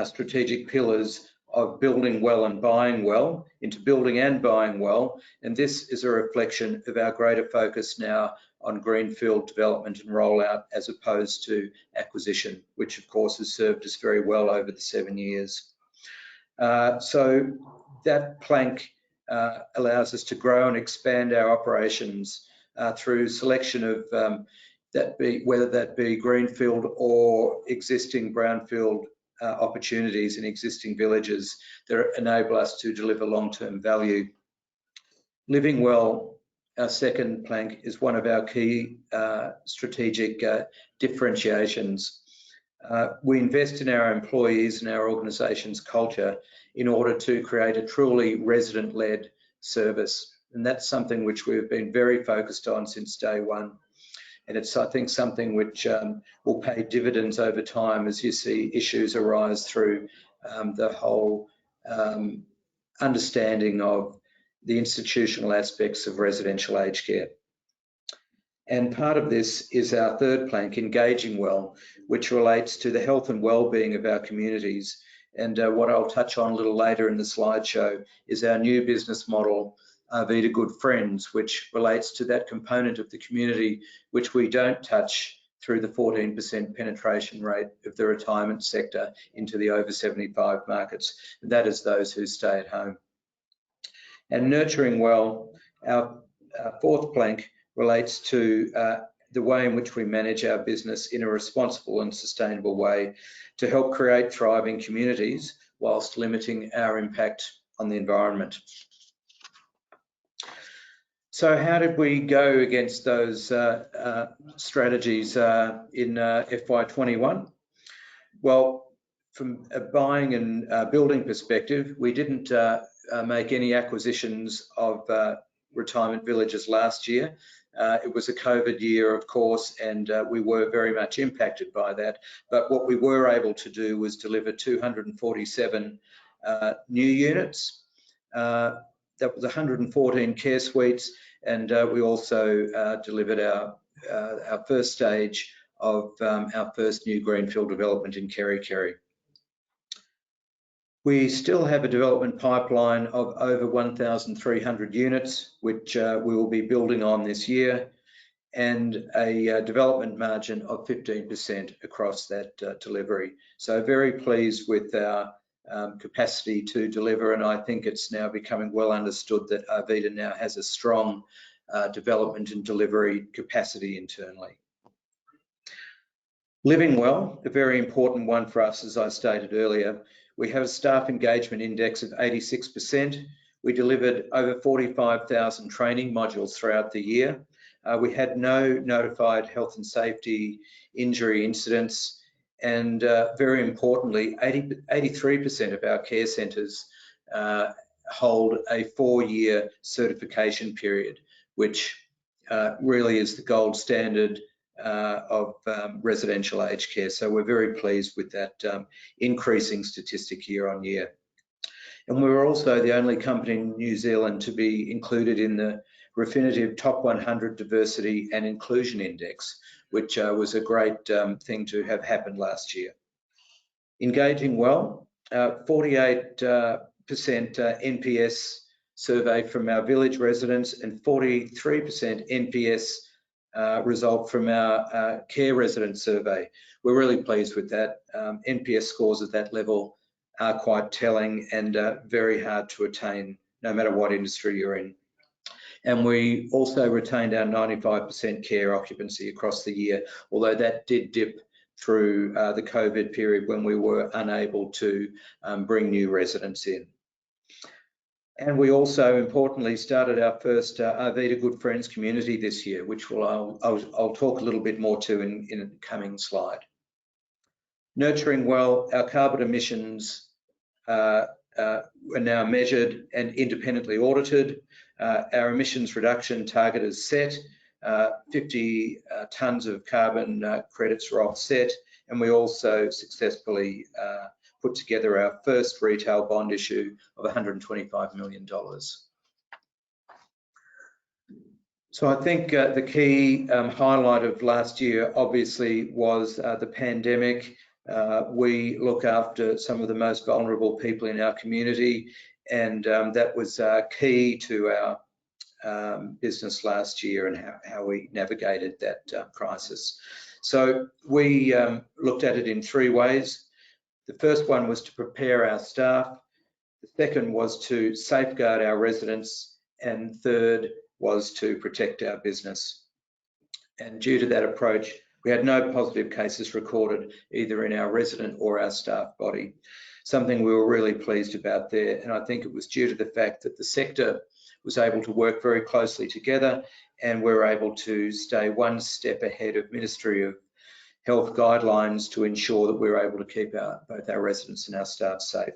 Speaker 4: strategic pillars of building well and buying well into building and buying well, and this is a reflection of our greater focus now on greenfield development and rollout as opposed to acquisition, which of course has served us very well over the 7 years. So that plank allows us to grow and expand our operations through selection of whether that be greenfield or existing brownfield opportunities in existing villages that enable us to deliver long-term value. Living well, our second plank, is one of our key strategic differentiations. We invest in our employees and our organisation's culture in order to create a truly resident-led service, and that's something which we've been very focused on since day one. And it's, I think, something which will pay dividends over time as you see issues arise through the whole understanding of the institutional aspects of residential aged care. And part of this is our third plank, engaging well, which relates to the health and well-being of our communities. And what I'll touch on a little later in the slideshow is our new business model, ARVIDA Good Friends, which relates to that component of the community which we don't touch through the 14% penetration rate of the retirement sector into the over 75 markets. And that is those who stay at home. And nurturing well, our fourth plank relates to the way in which we manage our business in a responsible and sustainable way to help create thriving communities whilst limiting our impact on the environment. So how did we go against those strategies in FY21? Well, from a buying and building perspective, we didn't make any acquisitions of retirement villages last year. It was a COVID year, of course, and we were very much impacted by that. But what we were able to do was deliver 247 new units. That was 114 care suites, and we also delivered our first stage of our first new greenfield development in KERIKERI. We still have a development pipeline of over 1,300 units, which we will be building on this year, and a development margin of 15% across that delivery. So very pleased with our capacity to deliver, and I think it's now becoming well understood that ARVIDA now has a strong development and delivery capacity internally. Living well, a very important one for us, as I stated earlier. We have a staff engagement index of 86%. We delivered over 45,000 training modules throughout the year. We had no notified health and safety injury incidents, and very importantly, 83% of our care centres hold a 4-year certification period, which really is the gold standard of residential aged care. So we're very pleased with that increasing statistic year on year. And we were also the only company in New Zealand to be included in the Refinitiv Top 100 Diversity and Inclusion Index, which was a great thing to have happened last year. Engaging well, 48% NPS survey from our village residents and 43% NPS result from our care resident survey. We're really pleased with that. NPS scores at that level are quite telling and very hard to attain, no matter what industry you're in. And we also retained our 95% care occupancy across the year, although that did dip through the COVID period when we were unable to bring new residents in. And we also importantly started our first ARVIDA Good Friends community this year, which I'll talk a little bit more to in a coming slide. Nurturing well, our carbon emissions are now measured and independently audited. Our emissions reduction target is set. 50 tonnes of carbon credits were offset, and we also successfully put together our first retail bond issue of $125 million. So I think the key highlight of last year obviously was the pandemic. We look after some of the most vulnerable people in our community, and that was key to our business last year and how we navigated that crisis. So we looked at it in 3 ways. The first one was to prepare our staff. The second was to safeguard our residents, and third was to protect our business. And due to that approach, we had no positive cases recorded either in our resident or our staff body, something we were really pleased about there. And I think it was due to the fact that the sector was able to work very closely together, and we were able to stay one step ahead of Ministry of Health guidelines to ensure that we were able to keep both our residents and our staff safe.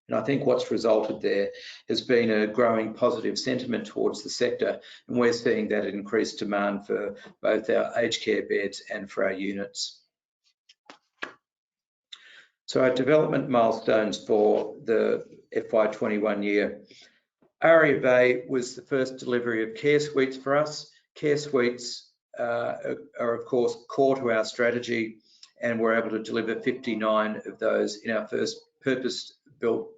Speaker 4: And I think what's resulted there has been a growing positive sentiment towards the sector, and we're seeing that increased demand for both our aged care beds and for our units. So our development milestones for the FY21 year. Aria Bay was the first delivery of care suites for us. Care suites are of course core to our strategy, and we're able to deliver 59 of those in our first purpose-built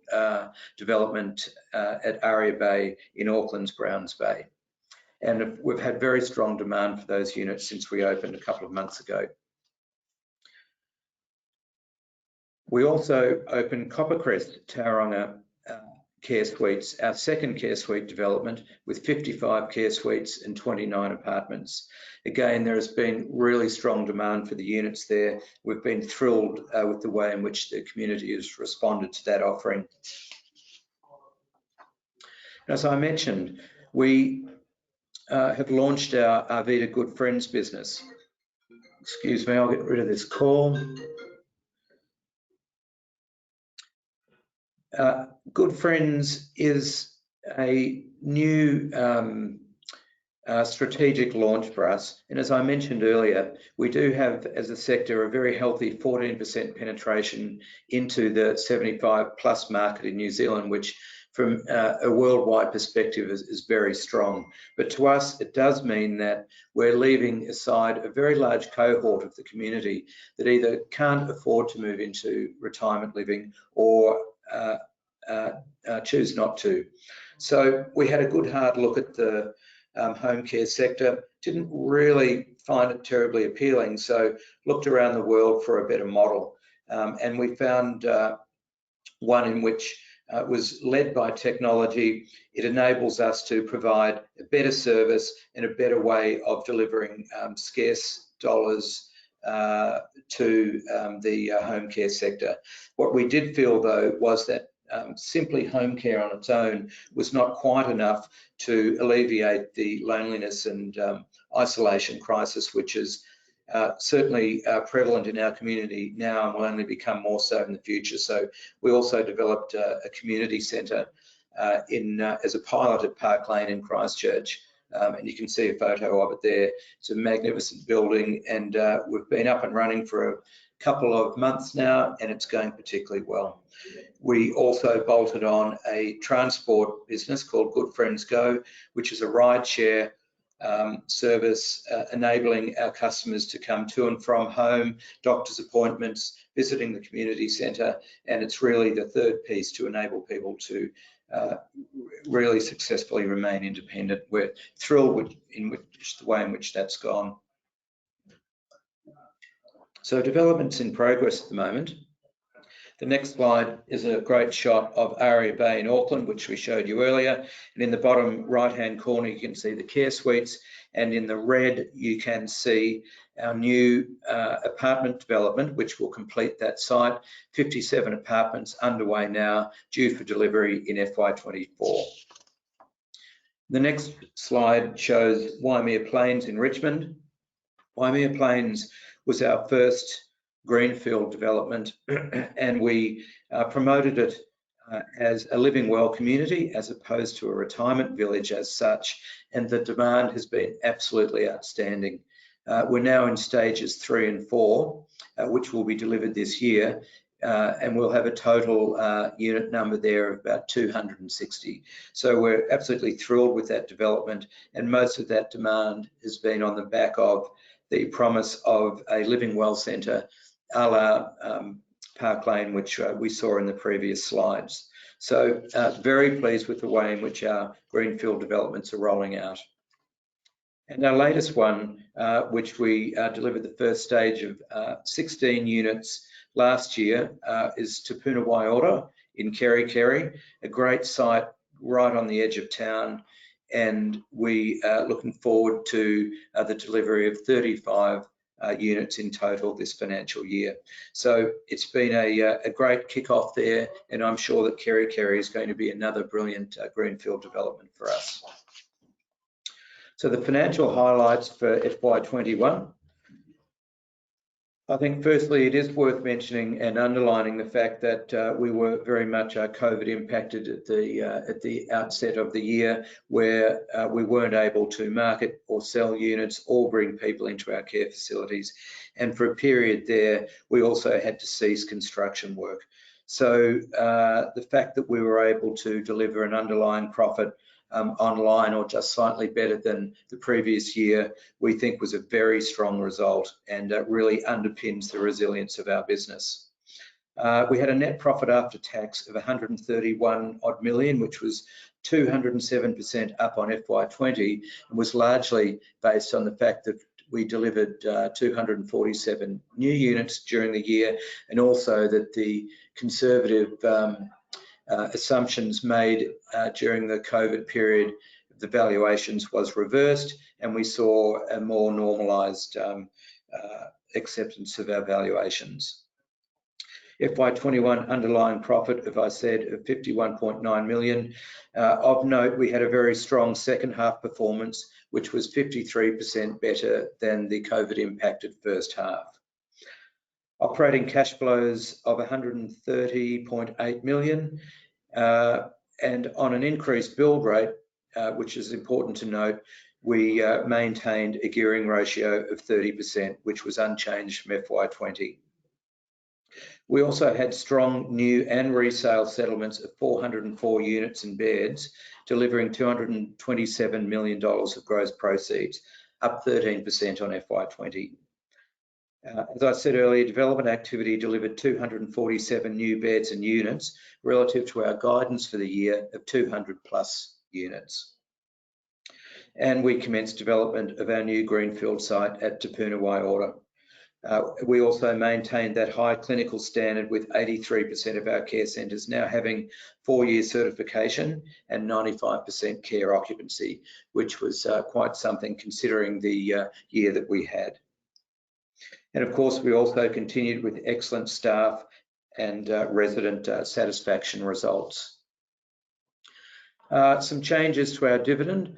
Speaker 4: development at Aria Bay in Auckland's Browns Bay. And we've had very strong demand for those units since we opened a couple of months ago. We also opened CREST TAURANGA care suites, our second care suite development, with 55 care suites and 29 apartments. Again, there has been really strong demand for the units there. We've been thrilled with the way in which the community has responded to that offering. As I mentioned, we have launched our ARVIDA Good Friends business. Excuse me, I'll get rid of this call. Good Friends is a new strategic launch for us. And as I mentioned earlier, we do have, as a sector, a very healthy 14% penetration into the 75 plus market in New Zealand, which from a worldwide perspective is very strong. But to us, it does mean that we're leaving aside a very large cohort of the community that either can't afford to move into retirement living or choose not to. So we had a good hard look at the home care sector, didn't really find it terribly appealing, so looked around the world for a better model, and we found one in which was led by technology. It enables us to provide a better service and a better way of delivering scarce dollars to the home care sector. What we did feel, though, was that simply home care on its own was not quite enough to alleviate the loneliness and isolation crisis, which is certainly prevalent in our community now and will only become more so in the future. So we also developed a community centre as a pilot at Park Lane in Christchurch, and you can see a photo of it there. It's a magnificent building, and we've been up and running for a couple of months now, and it's going particularly well. We also bolted on a transport business called Good Friends Go, which is a ride-share service enabling our customers to come to and from home, doctor's appointments, visiting the community centre, and it's really the third piece to enable people to really successfully remain independent. We're thrilled with the way in which that's gone. So developments in progress at the moment. The next slide is a great shot of Aria Bay in Auckland, which we showed you earlier. And in the bottom right-hand corner, you can see the care suites. And in the red, you can see our new apartment development, which will complete that site. 57 apartments underway now, due for delivery in FY24. The next slide shows Waimea Plains in Richmond. Waimea Plains was our first greenfield development, and we promoted it as a living well community as opposed to a retirement village as such, and the demand has been absolutely outstanding. We're now in stages 3 and 4, which will be delivered this year, and we'll have a total unit number there of about 260. So we're absolutely thrilled with that development, and most of that demand has been on the back of the promise of a living well centre a la Park Lane, which we saw in the previous slides. So very pleased with the way in which our greenfield developments are rolling out. And our latest one, which we delivered the first stage of 16 units last year, is to PUNA WAIORA in KERIKERI, a great site right on the edge of town. And we are looking forward to the delivery of 35 units in total this financial year. So it's been a great kickoff there, and I'm sure that KERIKERI is going to be another brilliant greenfield development for us. So the financial highlights for FY21. I think firstly it is worth mentioning and underlining the fact that we were very much COVID impacted at the outset of the year, where we weren't able to market or sell units or bring people into our care facilities, and for a period there we also had to cease construction work. So the fact that we were able to deliver an underlying profit online or just slightly better than the previous year, we think was a very strong result, and really underpins the resilience of our business. We had a net profit after tax of 131 odd million, which was 207% up on FY20, and was largely based on the fact that we delivered 247 new units during the year, and also that the conservative assumptions made during the COVID period, the valuations was reversed, and we saw a more normalised acceptance of our valuations. FY21 underlying profit, as I said, of 51.9 million. Of note, we had a very strong second half performance, which was 53% better than the COVID impacted first half. Operating cash flows of 130.8 million, and on an increased build rate, which is important to note, we maintained a gearing ratio of 30%, which was unchanged from FY20. We also had strong new and resale settlements of 404 units and beds, delivering $227 million of gross proceeds, up 13% on FY20. As I said earlier, development activity delivered 247 new beds and units relative to our guidance for the year of 200 plus units. And we commenced development of our new greenfield site at PUNA, WAIORA. We also maintained that high clinical standard with 83% of our care centres now having 4-year certification and 95% care occupancy, which was quite something considering the year that we had. And of course, we also continued with excellent staff and resident satisfaction results. Some changes to our dividend.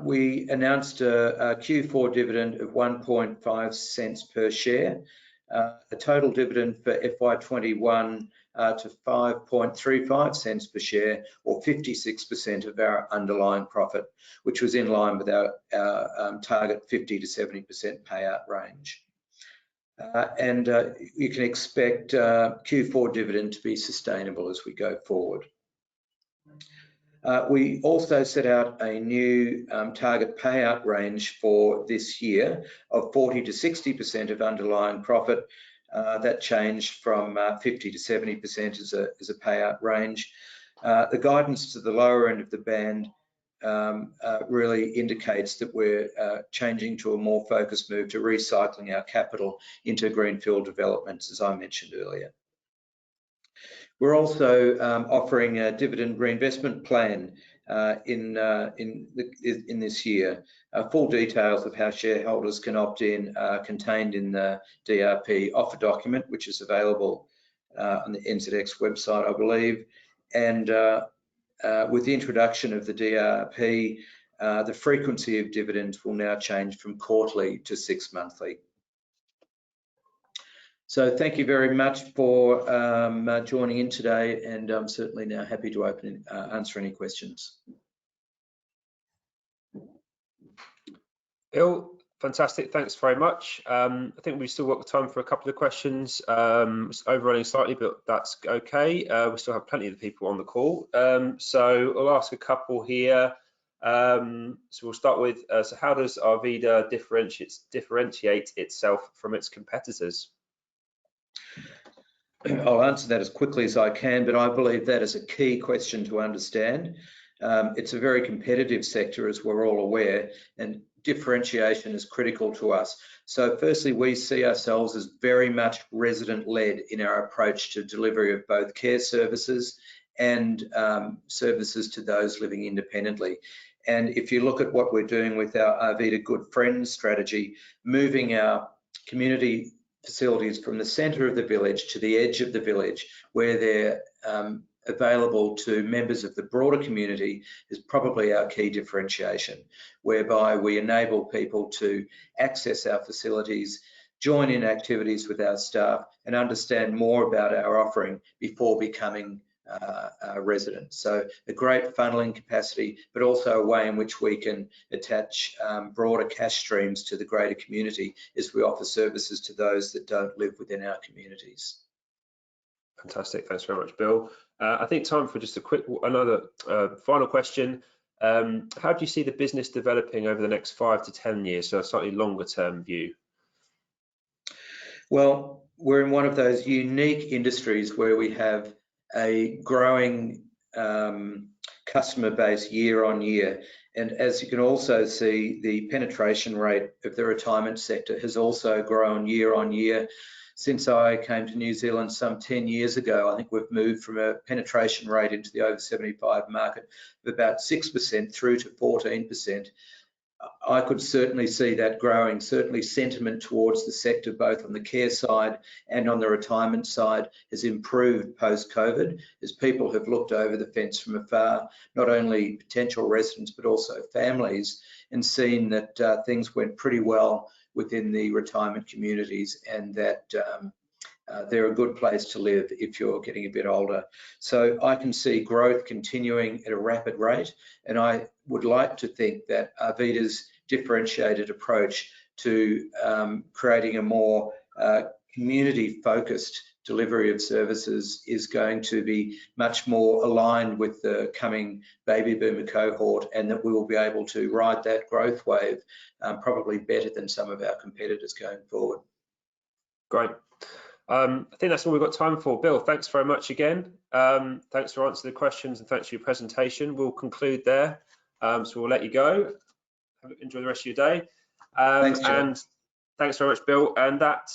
Speaker 4: We announced a Q4 dividend of 1.5 cents per share, a total dividend for FY21 to 5.35 cents per share, or 56% of our underlying profit, which was in line with our target 50 to 70% payout range. And you can expect Q4 dividend to be sustainable as we go forward. We also set out a new target payout range for this year of 40 to 60% of underlying profit. That changed from 50 to 70% as a payout range. The guidance to the lower end of the band really indicates that we're changing to a more focused move to recycling our capital into greenfield developments, as I mentioned earlier. We're also offering a dividend reinvestment plan in this year. Full details of how shareholders can opt in are contained in the DRP offer document, which is available on the NZX website, I believe. And with the introduction of the DRP, the frequency of dividends will now change from quarterly to 6 monthly. So thank you very much for joining in today, and I'm certainly now happy to answer any questions.
Speaker 1: Bill, fantastic, thanks very much. I think we've still got time for a couple of questions. It's overrunning slightly, but that's okay. We still have plenty of people on the call. So I'll ask a couple here. So we'll start with, so how does ARVIDA differentiate itself from its competitors?
Speaker 4: I'll answer that as quickly as I can, but I believe that is a key question to understand. It's a very competitive sector, as we're all aware, and differentiation is critical to us. So firstly, we see ourselves as very much resident-led in our approach to delivery of both care services and services to those living independently. And if you look at what we're doing with our ARVIDA Good Friends strategy, moving our community facilities from the centre of the village to the edge of the village, where they're available to members of the broader community, is probably our key differentiation, whereby we enable people to access our facilities, join in activities with our staff, and understand more about our offering before becoming residents. So a great funneling capacity, but also a way in which we can attach broader cash streams to the greater community as we offer services to those that don't live within our communities.
Speaker 1: Fantastic, thanks very much, Bill. I think time for just another final question. How do you see the business developing over the next 5 to 10 years, so a slightly longer term view?
Speaker 4: Well, we're in one of those unique industries where we have a growing customer base year on year. And as you can also see, the penetration rate of the retirement sector has also grown year on year. Since I came to New Zealand some 10 years ago, I think we've moved from a penetration rate into the over 75 market of about 6% through to 14%. I could certainly see that growing. Certainly sentiment towards the sector, both on the care side and on the retirement side, has improved post-COVID as people have looked over the fence from afar, not only potential residents but also families, and seen that things went pretty well within the retirement communities, and that they're a good place to live if you're getting a bit older. So I can see growth continuing at a rapid rate, and I would like to think that ARVIDA's differentiated approach to creating a more community-focused delivery of services is going to be much more aligned with the coming baby boomer cohort, and that we will be able to ride that growth wave probably better than some of our competitors going forward.
Speaker 1: Great. I think that's all we've got time for. Bill, thanks very much again. Thanks for answering the questions and thanks for your presentation. We'll conclude there. So we'll let you go. Enjoy the rest of your day.
Speaker 4: Thanks, Joe.
Speaker 1: And thanks very much, Bill. And that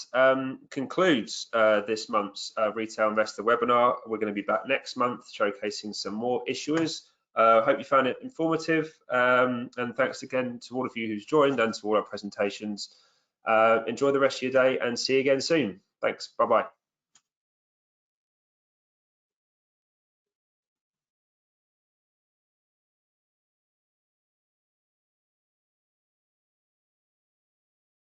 Speaker 1: concludes this month's Retail Investor webinar. We're going to be back next month showcasing some more issuers. Hope you found it informative. And thanks again to all of you who's joined and to all our presentations. Enjoy the rest of your day and see you again soon. Thanks. Bye-bye.